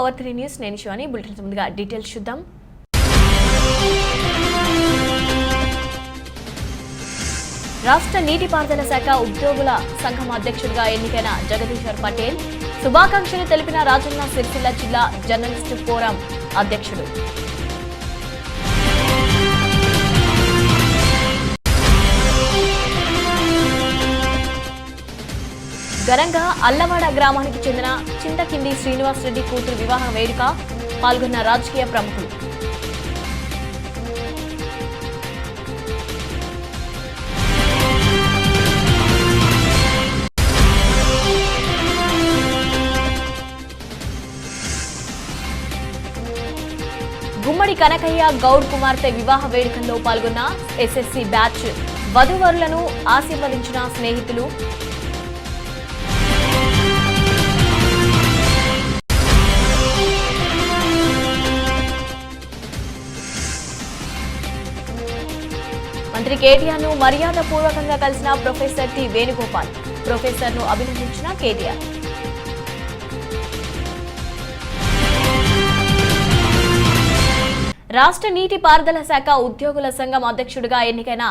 Power 3 news నేను Shivani. Bulletin ముందుగా details చూద్దాం. రాష్ట్ర నీటిపారుదల శాఖ ఉద్యోగుల సంఘం అధ్యక్షుడిగా ఎన్నికైన జగదీశ్వర్ పటేల్ శుభాకాంక్షలు తెలిపిన రాజన్న సిరిసిల్ల జిల్లా జర్నలిస్టు ఫోరం అధ్యక్షుడు. ఘనంగా అల్లవాడ గ్రామానికి చెందిన చింతకింది శ్రీనివాస్ రెడ్డి కూతురు వివాహ వేడుక పాల్గొన్న రాజకీయ ప్రముఖులు. గుమ్మడి కనకయ్య గౌడ్ కుమార్తె వివాహ వేడుకల్లో పాల్గొన్న ఎస్ఎస్సి బ్యాచ్ వధూవరులను ఆశీర్వదించిన స్నేహితులు. మంత్రి కేటీఆర్ ను మర్యాదపూర్వకంగా కలిసిన ప్రొఫెసర్ టి వేణుగోపాల్. ప్రొఫెసర్ ను అభినందించిన కేటీఆర్. రాష్ట్ర నీటిపారుదల శాఖ ఉద్యోగుల సంఘం అధ్యక్షుడిగా ఎన్నికైన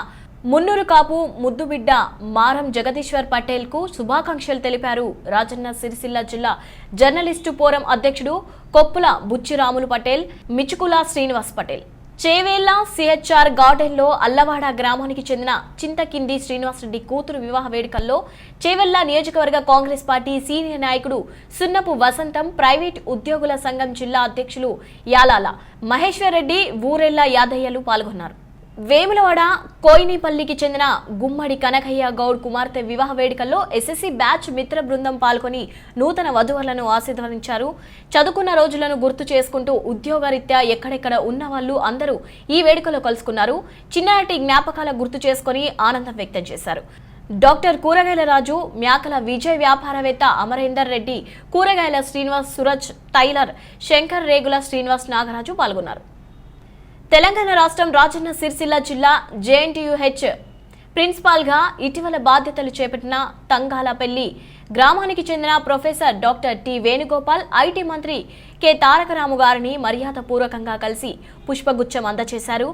మున్నూరు కాపు ముద్దుబిడ్డ మారం జగదీశ్వర్ పటేల్ కు శుభాకాంక్షలు తెలిపారు రాజన్న సిరిసిల్ల జిల్లా జర్నలిస్టు ఫోరం అధ్యక్షుడు కొప్పుల బుచ్చిరాములు పటేల్, మిచుకుల శ్రీనివాస్ పటేల్. చేవేళ్ల సిహెచ్ఆర్ గార్డెన్లో అల్లవాడ గ్రామానికి చెందిన చింతకింది శ్రీనివాసరెడ్డి కూతురు వివాహ వేడుకల్లో చేవెళ్ల నియోజకవర్గ కాంగ్రెస్ పార్టీ సీనియర్ నాయకుడు సున్నపు వసంతం, ప్రైవేట్ ఉద్యోగుల సంఘం జిల్లా అధ్యక్షులు యాలాల మహేశ్వర్ రెడ్డి, ఊరెళ్ల యాదయ్యలు పాల్గొన్నారు. వేములవాడ కోయినిపల్లికి చెందిన గుమ్మడి కనకయ్య గౌడ్ కుమార్తె వివాహ వేడుకల్లో ఎస్ఎస్సి బ్యాచ్ మిత్ర బృందం పాల్గొని నూతన వధువులను ఆశీర్వదించారు. చదువుకున్న రోజులను గుర్తు చేసుకుంటూ ఉద్యోగరీత్యా ఎక్కడెక్కడ ఉన్న వాళ్ళు అందరూ ఈ వేడుకలో కలుసుకున్నారు. చిన్ననాటి జ్ఞాపకాల గుర్తు చేసుకుని ఆనందం వ్యక్తం చేశారు. డాక్టర్ కూరగాయల రాజు, మ్యాకల విజయ్ వ్యాపారవేత్త అమరేందర్ రెడ్డి, కూరగాయల శ్రీనివాస్, సురజ్ టైలర్, శంకర్ రేగుల శ్రీనివాస్ నాగరాజు పాల్గొన్నారు. తెలంగాణ రాష్ట్రం రాజన్న సిరిసిల్ల జిల్లా జేఎన్టీయూహెచ్ ప్రిన్సిపాల్గా ఇటీవల బాధ్యతలు చేపట్టిన తంగాలపల్లి గ్రామానికి చెందిన professor doctor T Venugopal IT మంత్రి కె తారకరాము గారిని మర్యాదపూర్వకంగా కలిసి పుష్పగుచ్చం అందజేశారు.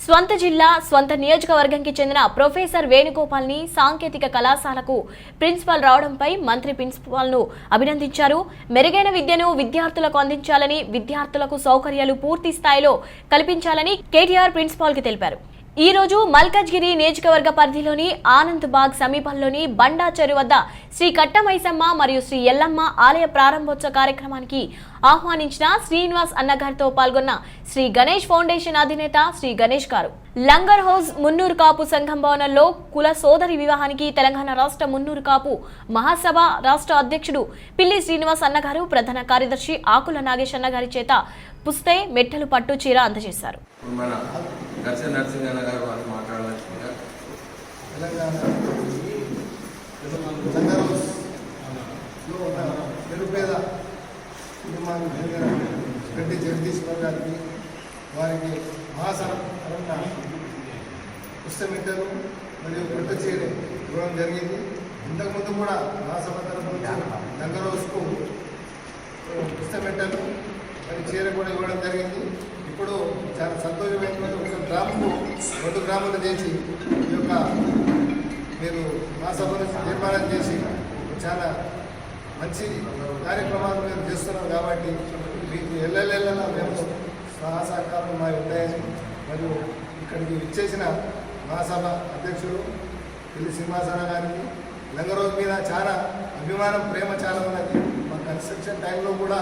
స్వంత జిల్లా, స్వంత నియోజకవర్గంకి చెందిన ప్రొఫెసర్ వేణుగోపాల్ ని సాంకేతిక కళాశాలకు ప్రిన్సిపాల్ రావడంపై మంత్రి ప్రిన్సిపాల్ ను అభినందించారు. మెరుగైన విద్యను విద్యార్థులకు అందించాలని, విద్యార్థులకు సౌకర్యాలు పూర్తి స్థాయిలో కల్పించాలని కేటీఆర్ ప్రిన్సిపాల్ కి తెలిపారు. ఈ రోజు మల్కాజ్గిరి నియోజకవర్గ పరిధిలోని ఆనంద్ బాగ్ సమీపంలోని బండా చెరువు వద్ద శ్రీ కట్టమైసమ్మ మరియు శ్రీ ఎల్లమ్మ ఆలయ ప్రారంభోత్సవ కార్యక్రమానికి ఆహ్వానించిన శ్రీనివాస్ అన్నగారితో పాల్గొన్న శ్రీ గణేష్ ఫౌండేషన్ అధినేత శ్రీ గణేష్ గారు. లంగర్ హౌస్ మున్నూరు కాపు సంఘం భవనంలో కుల సోదరి వివాహానికి తెలంగాణ రాష్ట్ర మున్నూరు కాపు మహాసభ రాష్ట్ర అధ్యక్షుడు పిల్లి శ్రీనివాస్ అన్నగారు, ప్రధాన కార్యదర్శి ఆకుల నాగేష్ అన్నగారి చేత పుస్తే, మెట్టెలు, పట్టు చీర అందజేశారు. రెడ్డి జగదీశ్వర్ గారికి, వారికి మహాసభ పుస్తమెట్టలు మరియు పట్టు చీర ఇవ్వడం జరిగింది. ఇంతకుముందు కూడా మహాసభ తరఫున లంగర్ హౌస్కు పుస్తమెట్టలు మరి చీర కూడా ఇవ్వడం జరిగింది. ఇప్పుడు చాలా సంతోషమైన ఒక గ్రామము 2 గ్రామాలు చేసి ఈ యొక్క మీరు మహాసభను నిర్మాణం చేసి చాలా మంచి కార్యక్రమాలు మేము చేస్తున్నాం కాబట్టి మీకు ఎల్లెల్లా మేము సహకారం మా ఉంటాయని మరియు ఇక్కడికి విచ్చేసిన మహాసభ అధ్యక్షుడు పిల్లి శ్రీనివాసరావు గారికి లంగర్ హౌస్ మీద చాలా అభిమానం, ప్రేమ చాలా ఉన్నది. మా కన్స్ట్రక్షన్ టైంలో కూడా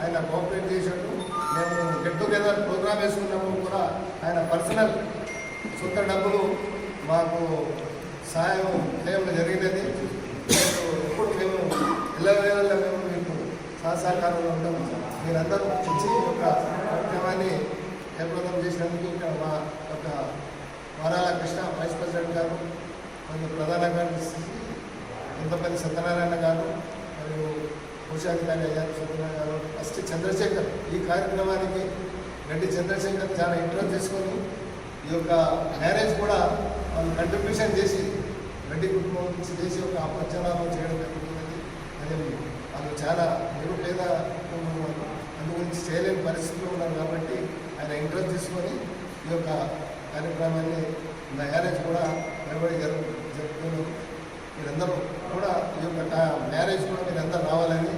ఆయన కోఆపరేట్ చేసినట్టు, మేము గెట్ టుగెదర్ ప్రోగ్రామ్ వేసుకున్నప్పుడు కూడా ఆయన పర్సనల్ సొంత డబ్బులు మాకు సహాయం చేయడం జరిగినది. ఇప్పుడు మేము ఎల్లవేళ మేము మీకు సహకారంలో ఉంటాము. మీరందరూ ఇచ్చి ఒక కార్యక్రమాన్ని ఏర్పాటు చేసినందుకు ఇక్కడ మా యొక్క వారాల కృష్ణ వైస్ ప్రెసిడెంట్ గారు మరియు ప్రధాన కార్యదర్శి ఇంతపల్లి సత్యనారాయణ గారు మరియు కోశాధికారి అయ్యారు సత్యనారాయణ గారు, ఫస్ట్ చంద్రశేఖర్ ఈ కార్యక్రమానికి రెడ్డి చంద్రశేఖర్ చాలా ఇంట్రెస్ట్ చేసుకొని ఈ యొక్క మ్యారేజ్ కూడా వాళ్ళు కంట్రిబ్యూషన్ చేసి రెడ్డి కుటుంబం నుంచి చేసి ఒక అపచనాలు చేయడం జరుగుతున్నది. అది వాళ్ళు చాలా నిరుపేద కుటుంబం, అందుగురించి చేయలేని పరిస్థితిలో ఉన్నారు కాబట్టి ఆయన ఇంట్రెస్ట్ తీసుకొని ఈ యొక్క కార్యక్రమాన్ని మ్యారేజ్ కూడా ఎవరి జరుపుతున్నారు. మీరందరూ కూడా ఈ యొక్క మ్యారేజ్ కూడా మీరందరూ రావాలని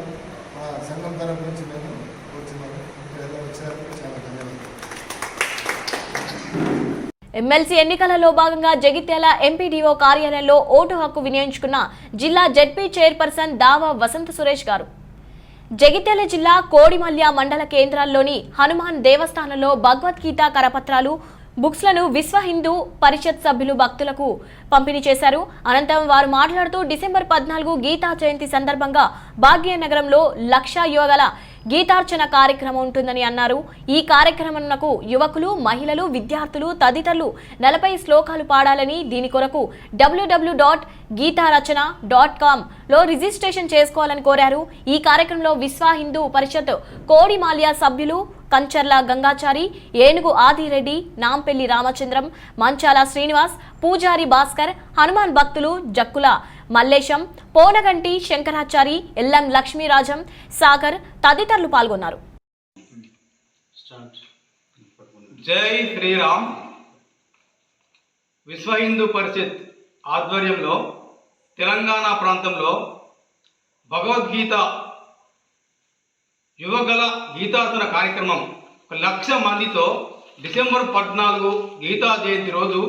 మా సంఘం తరఫు నుంచి మేము కోరుతున్నాము. మీరందరూ వచ్చినందుకు చాలా ధన్యవాదాలు. ఎమ్మెల్సీ ఎన్నికలలో భాగంగా జగిత్యాల ఎంపీడీఓ కార్యాలయంలో ఓటు హక్కు వినియోగించుకున్న జిల్లా జెడ్పీ చైర్పర్సన్ దావా వసంత సురేష్ గారు. జగిత్యాల జిల్లా కోడిమల్య మండల కేంద్రాల్లోని హనుమాన్ దేవస్థానంలో భగవద్గీత కరపత్రాలు బుక్స్లను విశ్వ హిందూ పరిషత్ సభ్యులు భక్తులకు పంపిణీ చేశారు. అనంతరం వారు మాట్లాడుతూ డిసెంబర్ 14 గీతా జయంతి సందర్భంగా భాగ్యనగరంలో 1,00,000 యోగాల గీతార్చన కార్యక్రమం ఉంటుందని అన్నారు. ఈ కార్యక్రమంకు యువకులు, మహిళలు, విద్యార్థులు తదితరులు 40 శ్లోకాలు పాడాలని, దీని కొరకు www.geetarachana.com లో రిజిస్ట్రేషన్ చేసుకోవాలని కోరారు. ఈ కార్యక్రమంలో విశ్వ హిందూ పరిషత్ కోడిమాల్య సభ్యులు కంచర్ల గంగాచారి, ఏనుగు ఆదిరెడ్డి, నాంపెల్లి రామచంద్రం, మంచాల శ్రీనివాస్, పూజారి భాస్కర్, హనుమాన్ భక్తులు జక్కుల మల్లేశం, పోనగంటి శంకరాచారి, ఎల్లం లక్ష్మీరాజం, సాగర్ తదితరులు పాల్గొన్నారు. జై శ్రీరామ్. విశ్వ హిందూ పరిషత్ ఆధ్వర్యంలో తెలంగాణ ప్రాంతంలో భగవద్గీత యువగల గీతార్చన కార్యక్రమం 1,00,000 మందితో డిసెంబర్ 14 గీతా జయంతి రోజు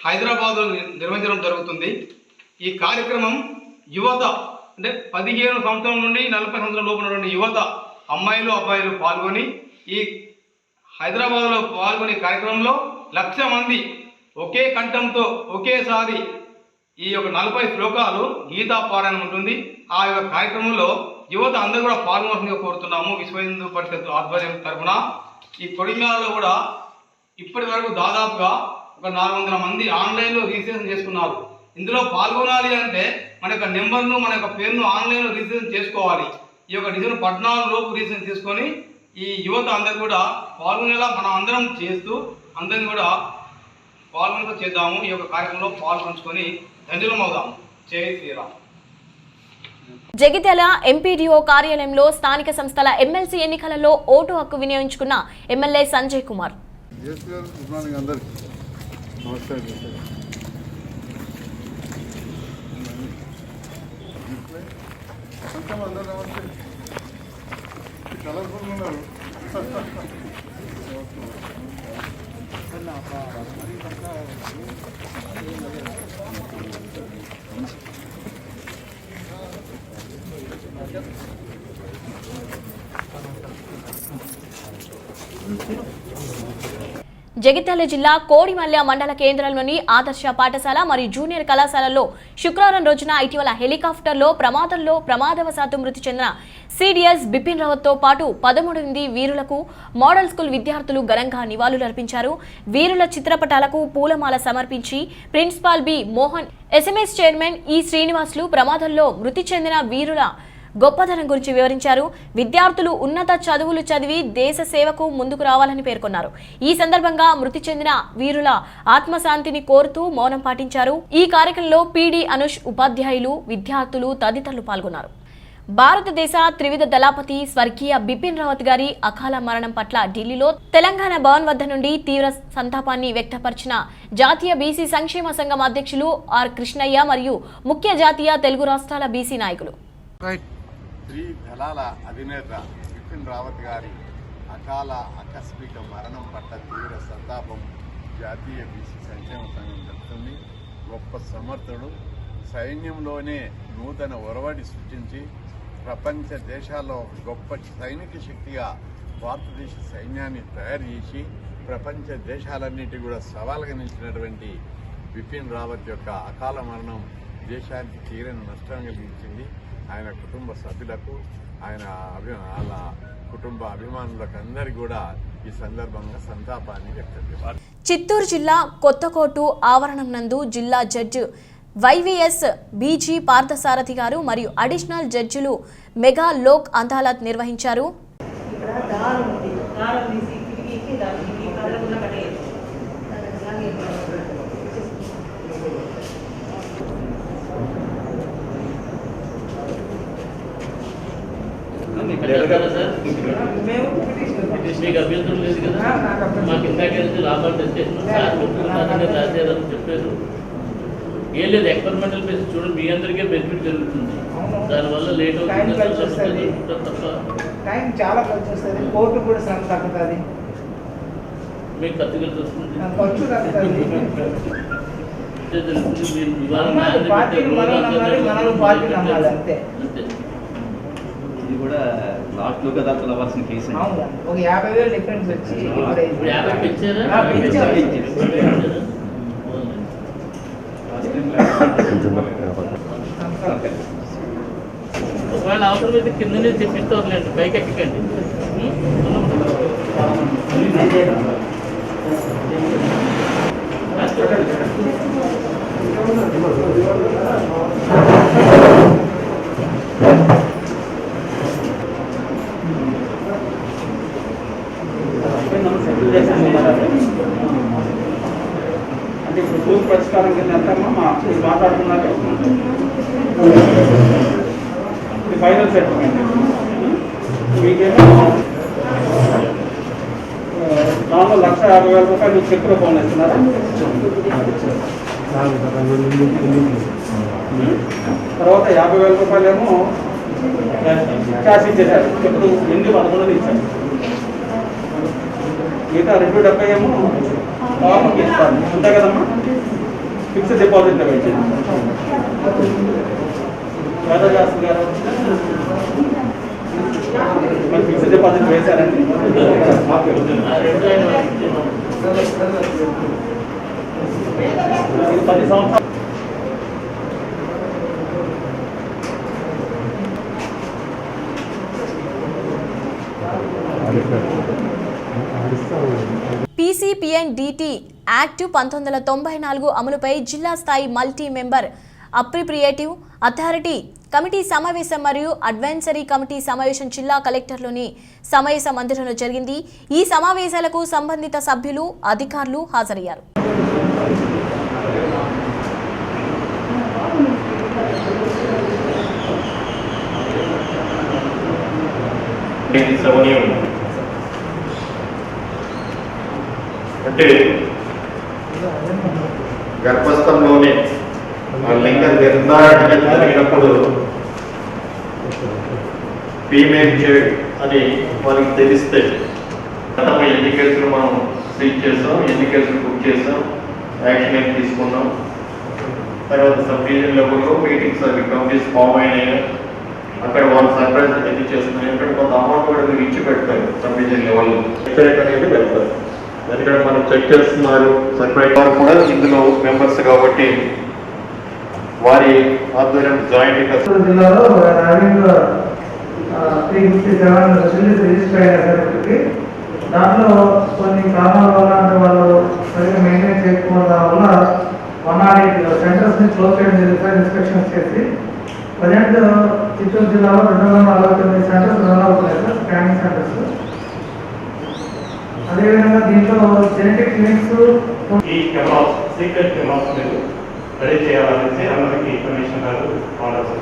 హైదరాబాద్లో నిర్వహించడం జరుగుతుంది. ఈ కార్యక్రమం యువత అంటే 15 సంవత్సరం నుండి 40 సంవత్సరం లోపు ఉన్నటువంటి యువత అమ్మాయిలు అబ్బాయిలు పాల్గొని ఈ హైదరాబాద్లో పాల్గొనే కార్యక్రమంలో 1,00,000 మంది ఒకే కంఠంతో ఒకేసారి ఈ యొక్క 40 శ్లోకాలు గీతా పారాయణం ఉంటుంది. ఆ యొక్క కార్యక్రమంలో యువత అందరూ కూడా పాల్గొనవలసిందిగా కోరుతున్నాము. విశ్వ హిందూ పరిషత్ ఆధ్వర్యం తరఫున ఈ కొడిమేళలో కూడా ఇప్పటి వరకు దాదాపుగా ఒక 400 మంది ఆన్లైన్లో రిజిస్ట్రేషన్ చేసుకున్నారు. ఇందులో పాల్గొనాలి అంటే మన యొక్క నెంబర్ను, మన యొక్క పేరును ఆన్లైన్లో రిజిస్ట్రేషన్ చేసుకోవాలి. ఈ యొక్క డిసెంబర్ 14 లోపు రిజిస్ట్రేషన్ చేసుకొని ఈ యువత అందరూ కూడా పాల్గొనేలా మనం అందరం చేస్తూ అందరిని కూడా పాల్గొనక చేద్దాము. ఈ యొక్క కార్యక్రమంలో పాల్గొంచుకొని ధన్యులం అవుదాము. జై శ్రీరామ్. జగిత్యాల ఎంపీడీఓ కార్యాలయంలో స్థానిక సంస్థల ఎమ్మెల్సీ ఎన్నికలలో ఓటు హక్కు వినియోగించుకున్న ఎమ్మెల్యే సంజయ్ కుమార్. జగిత్యాల జిల్లా కోడిమల్య మండల కేంద్రంలోని ఆదర్శ పాఠశాల మరియు జూనియర్ కళాశాలలో శుక్రవారం రోజున ఇటీవల హెలికాప్టర్లో ప్రమాదవశాత్తు మృతి చెందిన సిడిఎస్ బిపిన్ రావత్తో పాటు 13 మంది వీరులకు మోడల్ స్కూల్ విద్యార్థులు ఘనంగా నివాళులర్పించారు. వీరుల చిత్రపటాలకు పూలమాల సమర్పించి principal B Mohan, SMS chairman E Srinivasulu ప్రమాదంలో మృతి చెందిన వీరుల గొప్పతనం గురించి వివరించారు. విద్యార్థులు ఉన్నత చదువులు చదివి దేశ సేవకు ముందుకు రావాలని పేర్కొన్నారు. ఈ సందర్భంగా మృతి చెందిన వీరుల ఆత్మశాంతిని కోరుతూ మౌనం పాటించారు. ఈ కార్యక్రమంలో పీడి అనుష్, ఉపాధ్యాయులు, విద్యార్థులు తదితరులు పాల్గొన్నారు. భారతదేశ త్రివిధ దళపతి స్వర్గీయ బిపిన్ రావత్ గారి అకాల మరణం పట్ల ఢిల్లీలో తెలంగాణ భవన్ వద్ద నుండి తీవ్ర సంతాపాన్ని వ్యక్తపరిచిన జాతీయ బీసీ సంక్షేమ సంఘం అధ్యక్షులు ఆర్ కృష్ణయ్య మరియు ముఖ్య జాతీయ తెలుగు రాష్ట్రాల బీసీ నాయకులు. శ్రీ దళాల అధినేత బిపిన్ రావత్ గారి అకాల ఆకస్మిక మరణం పట్ల తీవ్ర సంతాపం జాతీయ బీసీ సంక్షేమ సంఘం చెప్తుంది. గొప్ప సమర్థుడు, సైన్యంలోనే నూతన ఒరవడి సృష్టించి ప్రపంచ దేశాల్లో గొప్ప సైనిక శక్తిగా భారతదేశ సైన్యాన్ని తయారు చేసి ప్రపంచ దేశాలన్నిటి కూడా సవాలుగా నిలిచినటువంటి బిపిన్ రావత్ యొక్క అకాల మరణం దేశానికి తీరని నష్టం కలిగించింది. ఆయన కుటుంబ సభ్యులకు, వాళ్ళ కుటుంబ అభిమానులకు అందరికీ కూడా ఈ సందర్భంగా సంతాపాన్ని వ్యక్తం చేశారు. చిత్తూరు జిల్లా కొత్తకోటు ఆవరణం నందు జిల్లా జడ్జి వైవీఎస్ బీజీ పార్థసారథి గారు మరియు అడిషనల్ జడ్జిలు మెగా లోక్ అదాలత్ నిర్వహించారు. మీకు అభ్యంతరం లేదు కదా? మాకు ఇందాక లాభాలు రాశారని చెప్పారు. ఏం లేదు, ఎక్స్పెరిమెంటల్ బేసిస్ చూడండి, మీ అందరికీ బెనిఫిట్ జరుగుతుంది. దానివల్ల లేట్ అవుతుంది తప్ప టైం చాలా ఖర్చు వస్తుంది, కోర్టు కూడా శ్రమ తగ్గుతుంది, మీకు ఖర్చు కలిసి వస్తుంది. ఖర్చు తగ్గుతుంది. అంతే ఇది కూడా లాస్ట్ లో కదా అవ్వాల్సిన కేసు. ఒక 50,000 డిఫరెన్స్ వచ్చి ఒకవేళ అవసరం అయితే కిందనే తెప్పిస్తూ వదిలేండి, పైకి ఎక్కకండి. అంటే ఇప్పుడు పూర్తి పరిష్కారం కింద ఎంతమ్మా మాట్లాడుతున్నారు. ఫైనల్ సెటిల్మెంట్ మీకేమో దానిలో 1,50,000 రూపాయలు చెక్ రూపంలో ఇస్తున్నారా? తర్వాత 50,000 రూపాయలేమో క్యాష్ ఇచ్చేసారు. ఇప్పుడు 8,11 ఇచ్చారు. మిగతా 2,70 ఏమో గవర్నమెంట్కి ఇస్తారు. అంతే కదమ్మా? ఫిక్స్డ్ డిపాజిట్ పెట్టింది శాస్త్రి గారు. మరి ఫిక్స్డ్ డిపాజిట్ వేశారండి. 10 సంవత్సరాలు PCPNDT యాక్ట్ 1994 అమలుపై జిల్లా స్థాయి మల్టీ మెంబర్ అప్రిప్రియేటివ్ అథారిటీ కమిటీ సమావేశం మరియు అడ్వైజరీ కమిటీ సమావేశం జిల్లా కలెక్టర్లోని సమావేశ మందిరంలో జరిగింది. ఈ సమావేశాలకు సంబంధిత సభ్యులు, అధికారులు హాజరయ్యారు. అంటే గర్భస్థంలోనే లింగ నిర్ధారణ జరిగినప్పుడు ఫీమేల్ చైల్డ్ అని వారికి తెలిస్తే గతంలో ఎన్ని కేసులు మనం సీజ్ చేస్తాం, ఎన్ని కేసులు బుక్ చేస్తాం, యాక్షన్ ఏం తీసుకున్నాం. తర్వాత సబ్ డివిజన్ లెవెల్లో మీటింగ్స్ అవి కమిటీస్ ఫామ్ అయినాయి. అక్కడ వాళ్ళు సర్ప్రైజ్ ఎన్ని చేస్తున్నాయి, అక్కడ కొంత అమౌంట్ కూడా మీరు ఇచ్చి పెడతారు. సబ్ డివిజన్ లెవెల్లో అనేది పెడతారు. ఎందుకంటే మనం చెక్ చేస్తున్నారు సర్ప్రైజ్ వారు కూడా ఇందులో మెంబర్స్ కాబట్టి వారి ఆధ్వర్యం జాయింట్ జిల్లాలో 357 రిజిస్టర్ అయ్యేసరికి దాంట్లో కొన్ని కారణాల వల్ల అంటే వాళ్ళు సరిగ్గా మెయింటైన్ చేయకపోవడం వల్ల 108 సెంటర్స్ని క్లోజ్ చేయడం జరుగుతుంది. ఇన్స్పెక్షన్స్ చేసి ప్రజెంట్ చిత్తూరు జిల్లాలో 249 సెంటర్స్ రన్ అవుతున్నాయి సార్, స్కానింగ్ సెంటర్స్. అదేవిధంగా దీంట్లో జెనెటిక్ క్లినిక్స్ ఈ కెమాస్ సీక్రెట్ కెమాస్ మీరు రెడీ చేయాలనేసి అందరికీ కమిషనర్ ఆర్డర్స్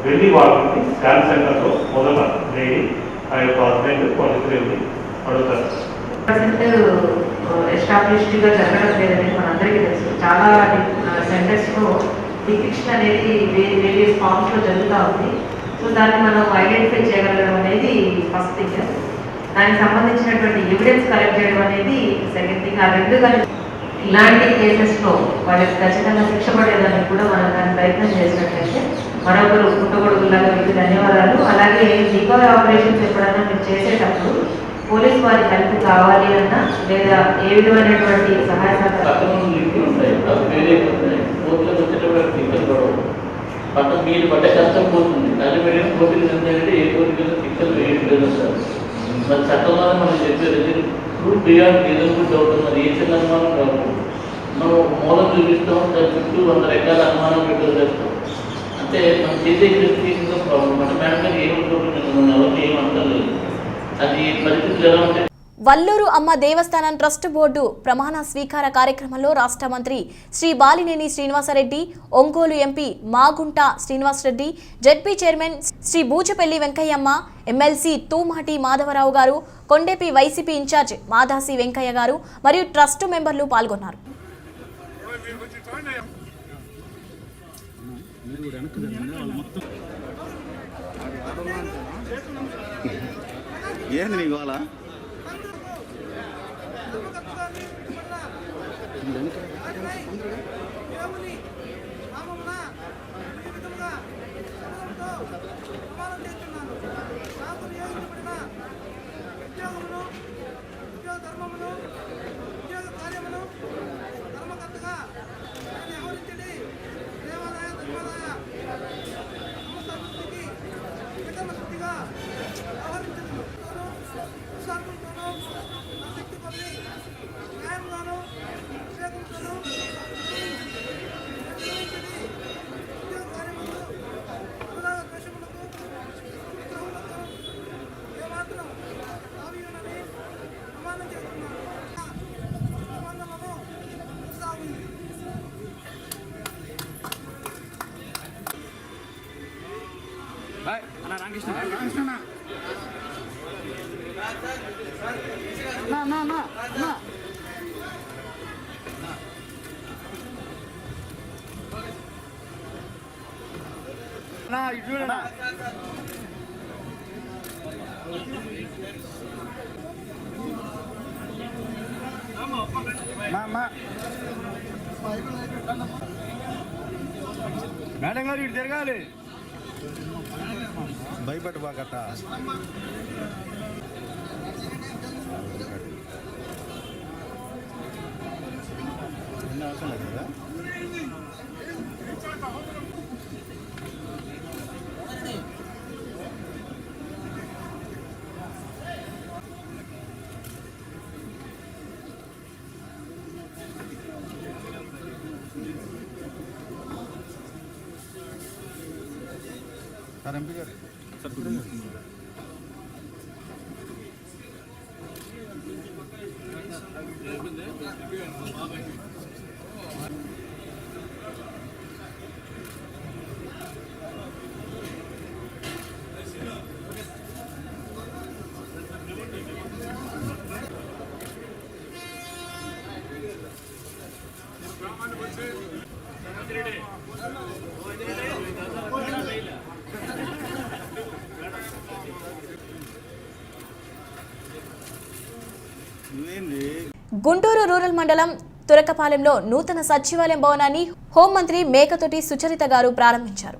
వెళ్ళి వాళ్ళకి స్కాన్ సెంటర్లో మొదట లేడీ ఆ యొక్క హస్బెండ్ వాళ్ళిద్దరు అడుగుతారు. ఎస్టాబ్లిష్డ్గా జరగడం లేదని మనందరికీ తెలుసు. చాలా సెంటర్స్లో డిటెక్షన్ అనేది వేరియస్ ఫార్మ్స్లో జరుగుతూ ఉంది. సో దాన్ని మనం ఐడెంటిఫై చేయగలగడం అనేది ఫస్ట్ థింగ్. దానికి సంబంధించినటువంటి ఎవిడెన్స్ కలెక్ట్ చేయడం అనేది సెకండ్ థింగ్. ఆ రెండు కానీ ఇలాంటి కేసెస్లో వాళ్ళకి ఖచ్చితంగా శిక్ష పడేదానికి కూడా మనం దాని ప్రయత్నం చేసినట్లయితే మరొకరు పుట్టగొడుగులాగా మీకు ధన్యవాదాలు. అలాగే రికవరీ ఆపరేషన్స్ ఎప్పుడన్నా మీరు చేసేటప్పుడు పోలీస్ వారి హెల్ప్ కావాలి అన్నా లేదా ఏ విధమైనటువంటి సహాయ సహకారం మీరు పడ్డ కష్టం పోతుంది. కానీ మీరు కోర్టుకి ఏంటంటే ఏ కోర్టుకి శిక్షలు వేయట్లేదు సార్. మరి చట్టంలో మనం చెప్పేది ప్రూఫ్ బియాండ్ రీజనబుల్ డౌట్ ఉన్నది. ఏ చిన్న అనుమానం కాదు, మనం మూలం చూపిస్తాం, దాని చుట్టూ 100 రకాల అనుమానం పెట్టేస్తాం. అంటే మనం చేసే ఇన్వెస్టిగేషన్లో ప్రాబ్లం. అంటే మేడం గారు ఏమనుకుంటున్నాను, మన ఎవరికి ఏమంటలేదు. అది పరిస్థితులు ఎలా ఉంటాయి. వల్లూరు అమ్మ దేవస్థానం ట్రస్ట్ బోర్డు ప్రమాణ స్వీకార కార్యక్రమంలో రాష్ట్ర మంత్రి Sri Balineni Srinivasa Reddy, Ongole MP Magunta Srinivasa Reddy, ZP chairman Sri Buchepalli Venkayamma, MLC Tumati Madhava Rao garu, Kondepi YCP incharge Madasi Venkaiah garu మరియు ట్రస్ట్ మెంబర్లు పాల్గొన్నారు. ఏంది నీకు వాళ్ళ మేడం గారు ఇటు తిరగాలి భయపడి బాగట అవసరం లేదు కదా ఎంపీ గారు గుంటూరు రూరల్ మండలం తురకపాలెంలో నూతన సచివాలయం భవనాన్ని హోంమంత్రి మేకతోటి సుచరిత గారు ప్రారంభించారు.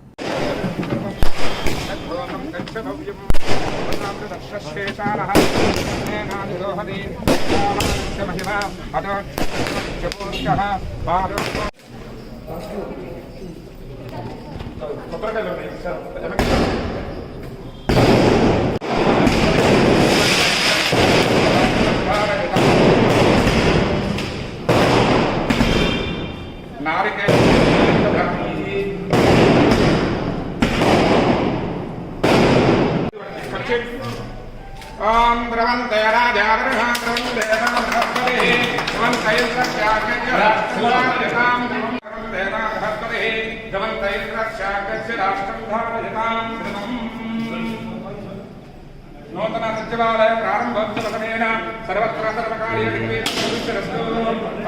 నూతన సచివాలయ ప్రారంభోత్సవసమేన సర్వత్ర సర్వకార్యనిర్వహిస్తూ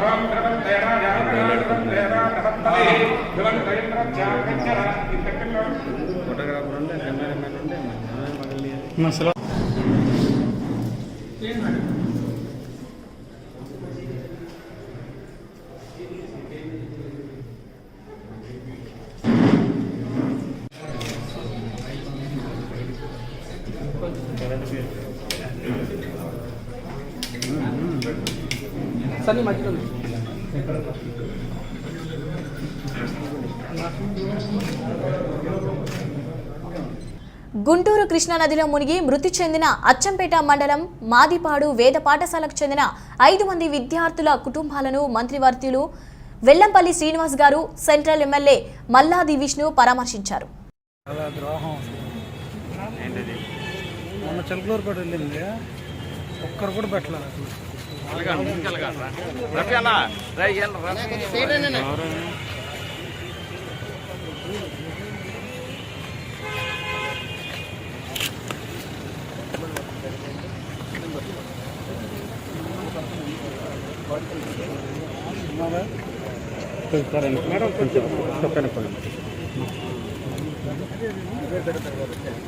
ఓం సన్ని మధ్యలో గుంటూరు కృష్ణానదిలో మునిగి మృతి చెందిన అచ్చంపేట మండలం మాదిపాడు వేద పాఠశాలకు చెందిన 5 మంది విద్యార్థుల కుటుంబాలను మంత్రివర్యులు వెల్లంపల్లి శ్రీనివాస్ గారు సెంట్రల్ ఎమ్మెల్యే మల్లాది విష్ణు పరామర్శించారు. ఒక్కరు కూడా పెట్టలేదు.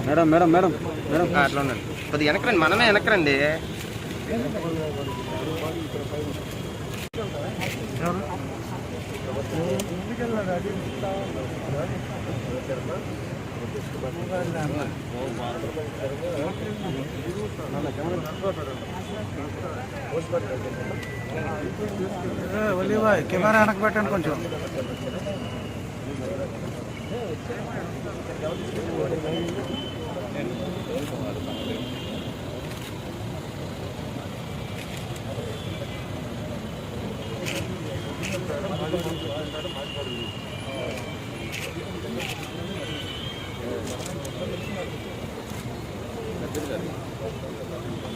మేడం మేడం మేడం మేడం అట్లా ఉండండి, కొద్దిగా వెనకరండి, మనమే వెనకరండి. కెమెరా వెనక్కి పెట్టండి కొంచెం.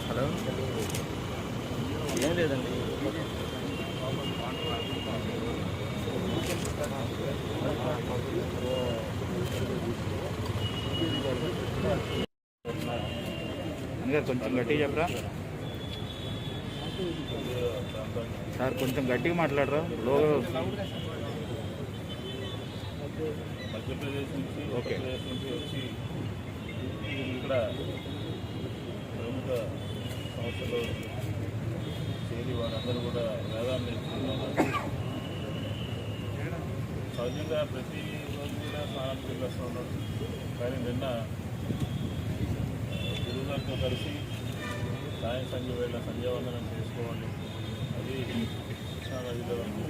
హలో, ఏం లేదండి. కొంచెం గట్టిగా చెప్పరా సార్, కొంచెం గట్టిగా మాట్లాడరా. మధ్యప్రదేశ్ నుంచి ఓకే నుంచి వచ్చి ఇక్కడ ప్రముఖ సంస్థలో చేరి వారందరూ కూడా వేదాన్ని నేర్చుకున్నారు. సహజంగా ప్రతి రోజు కూడా స్నానానికి వెళ్ళొస్తూ ఉన్నారు. కానీ నిన్న గురువుగారితో కలిసి సాయం సంఘ వేళ సంధ్యావందనం చేసుకోవాలి, అది కృష్ణానదిలో వాళ్ళందరూ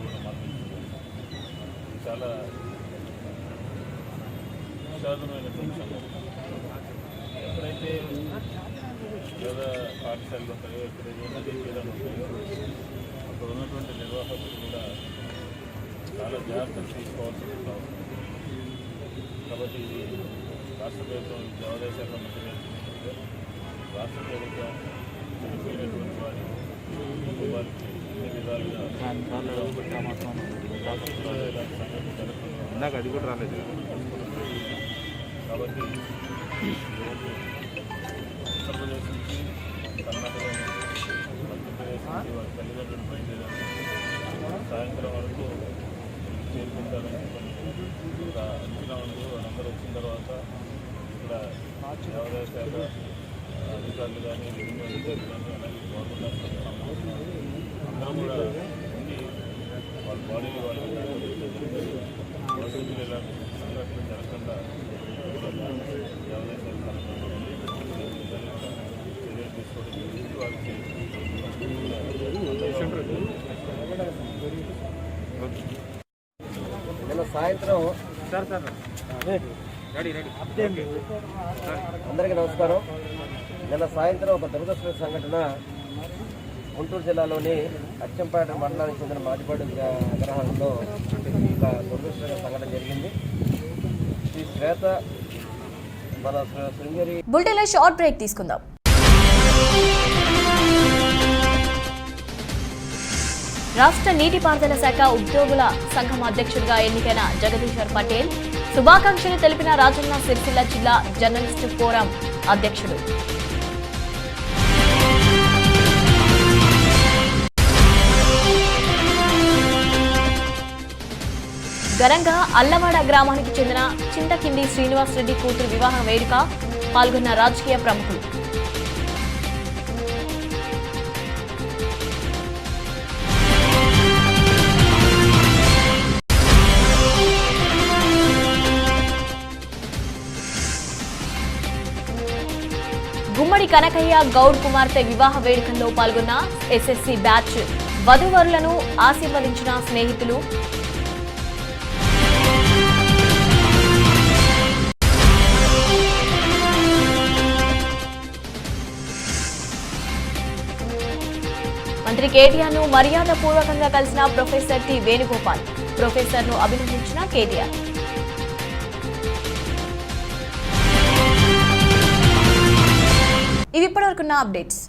కూడా మాట్లాడుతున్నారు. ఇది చాలా విషాదమైనటువంటి సంఘటన. ఎక్కడైతే పేద పాఠశాలలు ఉంటాయో, ఎక్కడైతే నదీ తీరాలు ఉంటాయో, అక్కడ ఉన్నటువంటి నిర్వాహకులు కూడా చాలా జాగ్రత్తలు తీసుకోవాల్సి అవసరం. కాబట్టి ఇది రాష్ట్ర ప్రభుత్వం దేవాదాయ శాఖ మంత్రి గారు రాష్ట్ర ప్రభుత్వం చనిపోయినటువంటి వారి కుటుంబాలకి అన్ని విధాలుగా భవిష్యత్తులో ఇలాంటి సంఘటన జరగకుండా ఇందాక అది కూడా రాలేదు. కాబట్టి ఉత్తరప్రదేశ్ నుంచి కర్ణాటక నుంచి మధ్యప్రదేశ్ నుంచి వారి తల్లిదండ్రులు బయలుదేరారు. సాయంత్రం వరకు చేరుకుంటారని ఒక అంచనా ఉంది. వాళ్ళందరూ వచ్చిన తర్వాత ఇక్కడ దేవాదాయ శాఖ అధికారులు కానీ, రెవెన్యూ అధికారులు కానీ, అలాగే గవర్నమెంట్ హాస్పిటల్ అందరూ కూడా ఉండి వాళ్ళ బాడీలు వాళ్ళ భవిష్యత్తులో ఇలాంటి సంఘటనలు జరగకుండా దేవాదాయ శాఖ చర్యలు తీసుకోవడం జరిగింది. వాళ్ళకి నిన్న సాయంత్రం అందరికీ నమస్కారం. నిన్న సాయంత్రం ఒక దురదృష్ట సంఘటన గుంటూరు జిల్లాలోని అచ్చంపేట మండలానికి చెందిన మాదిపాడు గ్రామంలో ఒక దురదృష్ట సంఘటన జరిగింది. ఈ శ్వేత మన శృంగేరి బులెటిన్లో షార్ట్ బ్రేక్ తీసుకుందాం. రాష్ట్ర నీటిపారుదల శాఖ ఉద్యోగుల సంఘం అధ్యక్షుడిగా ఎన్నికైన జగదీశ్వర్ పటేల్ శుభాకాంక్షలు తెలిపిన రాజన్న సిరిసిల్ల జిల్లా జర్నలిస్టు ఫోరం అధ్యక్షుడు. ఘనంగా అల్లవాడ గ్రామానికి చెందిన చింతకింది శ్రీనివాసరెడ్డి కూతురు వివాహ వేడుక పాల్గొన్న రాజకీయ ప్రముఖులు. గుమ్మడి కనకయ్య గౌడ్ కుమార్తె వివాహ వేడుకల్లో పాల్గొన్న ఎస్ఎస్సి బ్యాచ్ వధూవరులను ఆశీర్వదించిన స్నేహితులు. మంత్రి కేటీఆర్ను మర్యాదపూర్వకంగా కలిసిన ప్రొఫెసర్ టి వేణుగోపాల్. ప్రొఫెసర్ను అభినందించిన కేటీఆర్. ఇవి ఇప్పటివరకున్న అప్డేట్స్.